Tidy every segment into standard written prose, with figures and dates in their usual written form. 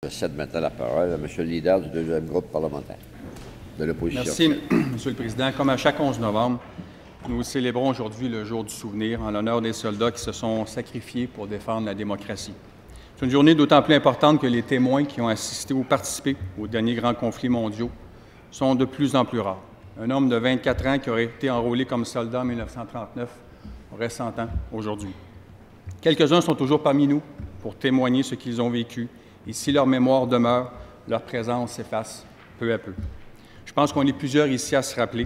Je cède maintenant la parole à M. le leader du deuxième groupe parlementaire de l'opposition. Merci, M. le Président. Comme à chaque 11 novembre, nous célébrons aujourd'hui le jour du souvenir en l'honneur des soldats qui se sont sacrifiés pour défendre la démocratie. C'est une journée d'autant plus importante que les témoins qui ont assisté ou participé aux derniers grands conflits mondiaux sont de plus en plus rares. Un homme de 24 ans qui aurait été enrôlé comme soldat en 1939 aurait 100 ans aujourd'hui. Quelques-uns sont toujours parmi nous pour témoigner ce qu'ils ont vécu, et si leur mémoire demeure, leur présence s'efface peu à peu. Je pense qu'on est plusieurs ici à se rappeler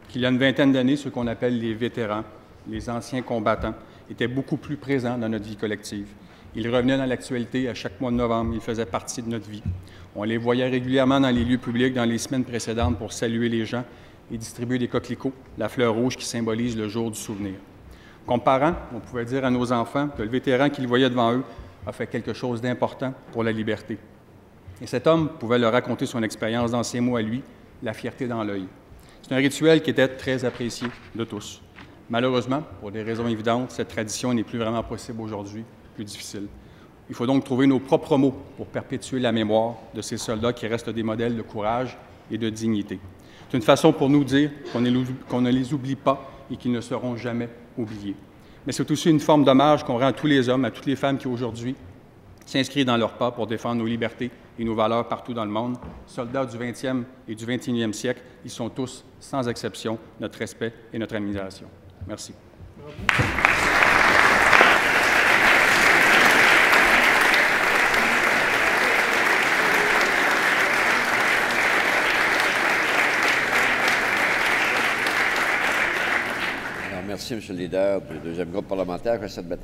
qu'il y a une vingtaine d'années, ce qu'on appelle les vétérans, les anciens combattants, étaient beaucoup plus présents dans notre vie collective. Ils revenaient dans l'actualité à chaque mois de novembre, ils faisaient partie de notre vie. On les voyait régulièrement dans les lieux publics dans les semaines précédentes pour saluer les gens et distribuer des coquelicots, la fleur rouge qui symbolise le jour du souvenir. Comme parents, on pouvait dire à nos enfants que le vétéran qu'ils voyaient devant eux a fait quelque chose d'important pour la liberté. Et cet homme pouvait leur raconter son expérience dans ses mots à lui, la fierté dans l'œil. C'est un rituel qui était très apprécié de tous. Malheureusement, pour des raisons évidentes, cette tradition n'est plus vraiment possible aujourd'hui, plus difficile. Il faut donc trouver nos propres mots pour perpétuer la mémoire de ces soldats qui restent des modèles de courage et de dignité. C'est une façon pour nous de dire qu'on ne les oublie pas et qu'ils ne seront jamais oubliés. Mais c'est aussi une forme d'hommage qu'on rend à tous les hommes, à toutes les femmes qui aujourd'hui s'inscrivent dans leur pas pour défendre nos libertés et nos valeurs partout dans le monde. Soldats du 20e et du 21e siècle, ils sont tous, sans exception, notre respect et notre admiration. Merci. Alors, merci, M. le leader du deuxième groupe parlementaire. Je cède maintenant